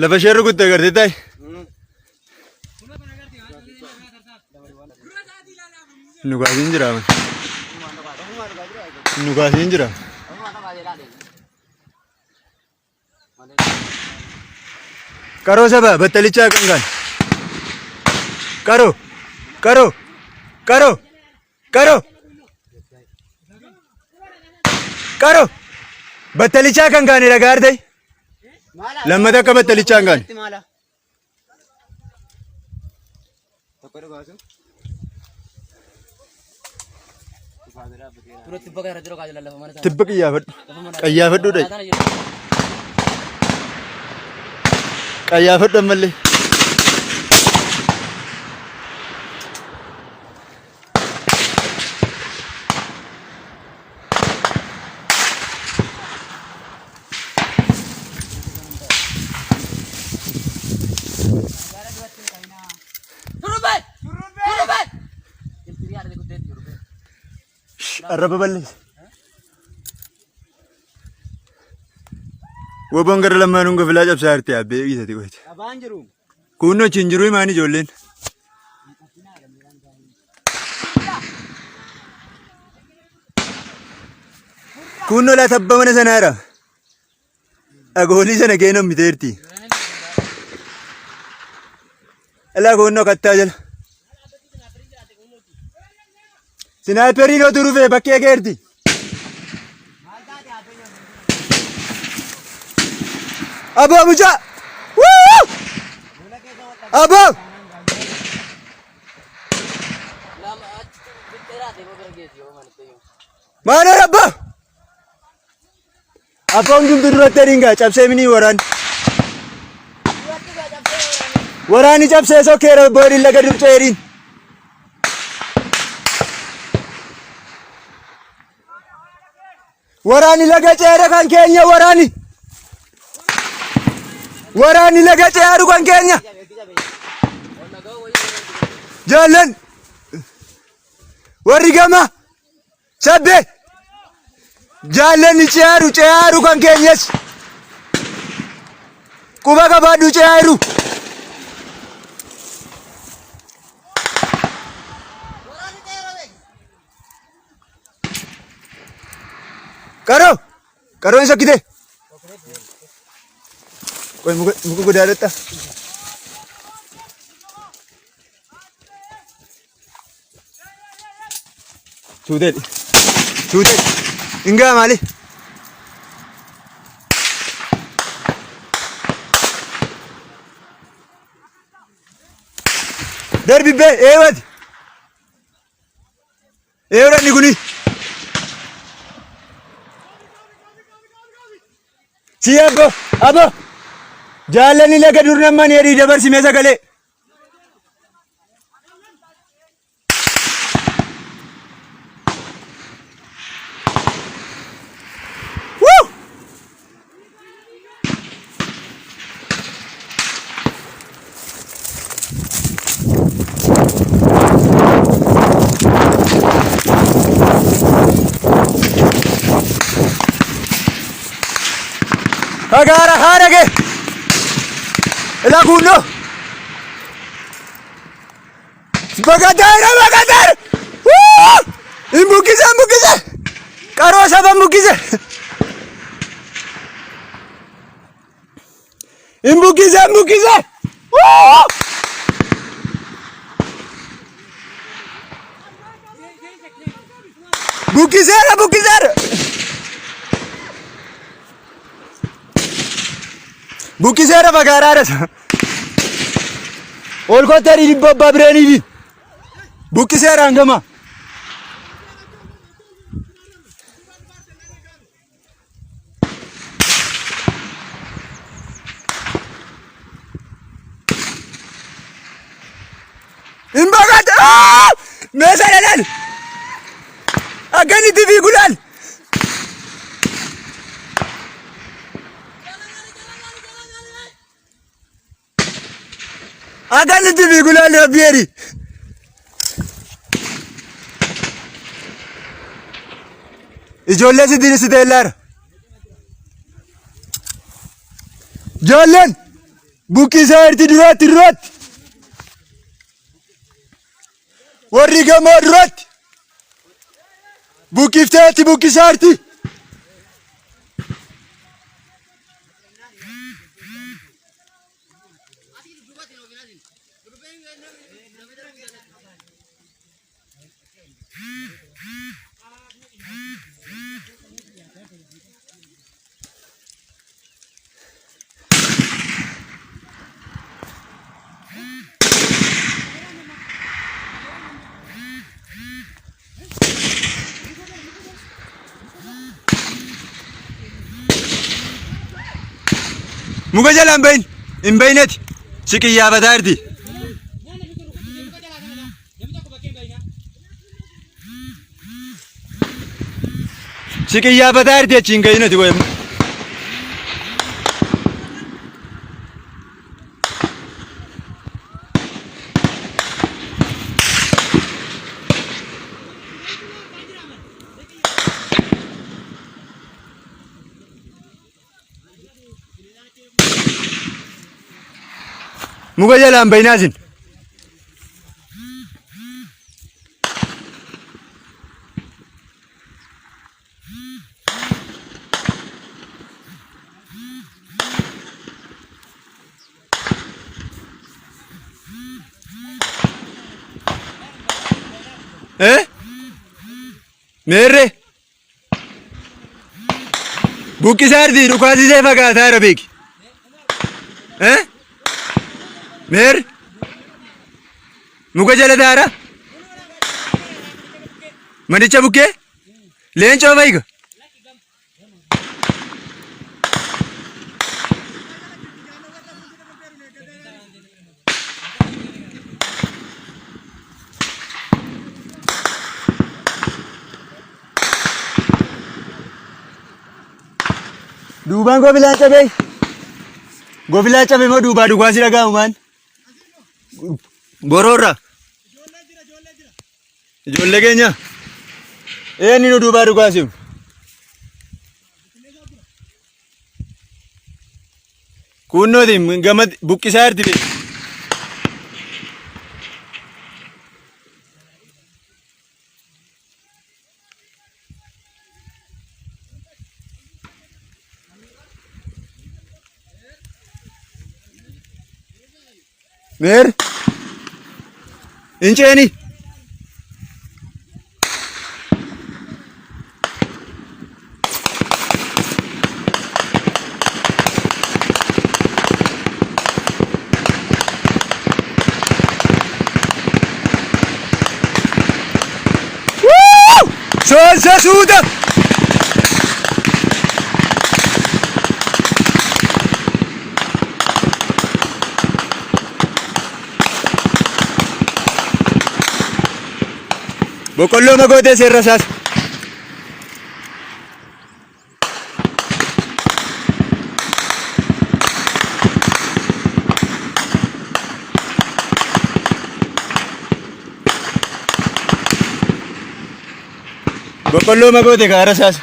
Lafa ishee rukutte agartee taa'e. Nugaasiin jira. Nugaasiin jira. Qaroo saba battalichaa kan. Qaroo. Qaroo. Qaroo. Qaroo. Qaroo. Battalichaa kan kaane dhagaa artay. Lammata akka battalichaa kan kaane. Tibba qiyyaafadhu dha. Qiyyaafadhu ammallee. Arraba balleessa. Woboon gara lamaanuun gofilaa cabsaa jirti abbee eegisati gooti. Kunnoo achi hin jiru himaan ijoolleen. Kunnoo laa tabba mana sanaadha. Dhagoolii sana keenan biteerti. Alaa kunnoo kattaa jala. Sinaayiperiin otuu dhufee bakkee geerti. Aboo mucaa! Aboo! Maanoo abbaa! Abboon jumtu duratti adingaa cabsee minii waraan. Waraani cabsee sokkeera boodiin laga durceeriin. Waraani laga ceere kan keenya waraani. Waraani laga ceeru kan keenya. Jaallan. Warri gama. Sabbe. Jaallan ceeru kan keenyas. Quba qabaadhu ceeru. Qaroo! Qaroon isa kite. Qoy muka godaadhatta. Suuteedhi. Suuteedhi. Hingaa maali? Darbi bee eewati. Eewranni kuni. Si abbo jaallanni laga dur namman jedhii dabarsimee sagalee. Agara harage. Ela kuno. Bagatar. Imbukize. Karo saba imbukize. Imbukize. Bukizera. Bukizera bagararas. Ol kotari di babreni di. Bukizera angama. Imbagat. Mesalalan. Agani TV gulal. Agan TV gulal abieri. Ijoollee si dirisi teellar. Ijoolleen Buqqisaa irti duratti duratti. Warri gamoo duratti. Buqqifteetti buqqisaa irti. Muka jala hin bahinati si qiyyaafataa jirti. Si qiyyaafataa jirti achi hin gahinati qoyamma. Muka jala hin bahinaasin. Meerre buqqisaa jirti dhukaasisee fakaataa jira beeki. Meer muka jala taara manicha bukkee leencoo fa'iga. Duubaan gobilaa cabee gobilaa cabee moo duubaa dhukaasi dhaga'amu maan. Bororra. Ijoollee keenya. Eenyu nu duubaa dhukaasimu. Kunnooti gama buqqisaa jirti. Meer inceeni soolsa suuta. Boqqolloo magootee seerra isaas. Boqqolloo magootee gaara isaas.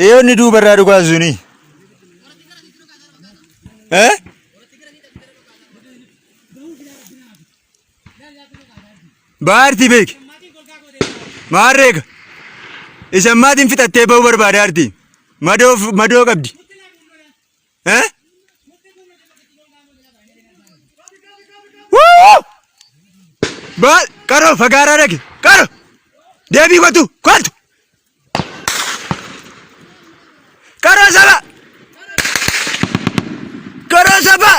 Eeyyoonni duubarraa dhukaasuni. Baarti beeki. Maarreega. Isan maatiin fixattee bahuu barbaada arti. Madoo qabdi. Qaroo fagaaraa dhaqe. Qaroo. Deebii kottu. Kottu. Qaroo saba. Qaroo saba.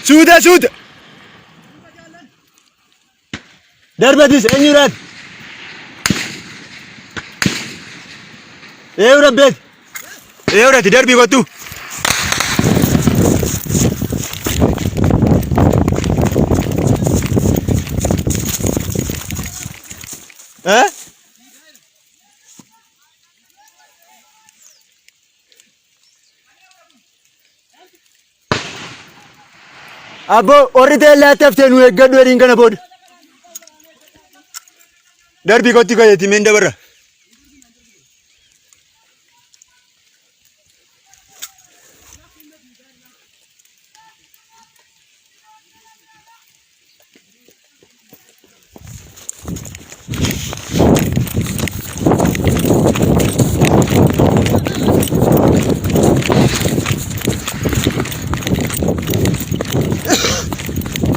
Suuta suuta. Darbatis eenyuudhaan? Eewuudhaan beeti. Eewuudhaati darbii kottu. Abbo orri teellaa taftee nu eeggadhu eriin kana booda. Darbii kotti qajeeti meen dabarra.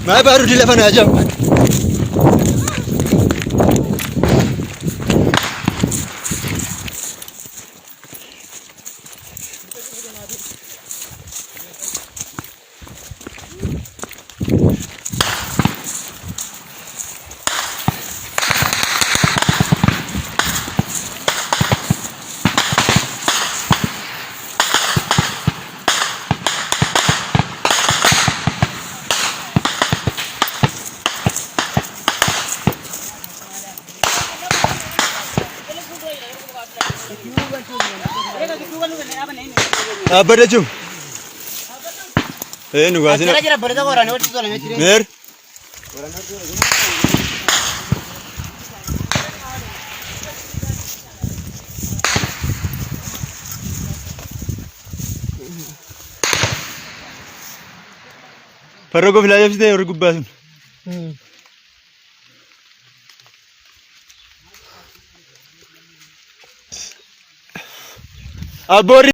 Maa baru di lafa naa jam. Abada cum. Nu gua sini. Mer. Farrogo filaya fite or gubbasun. Abori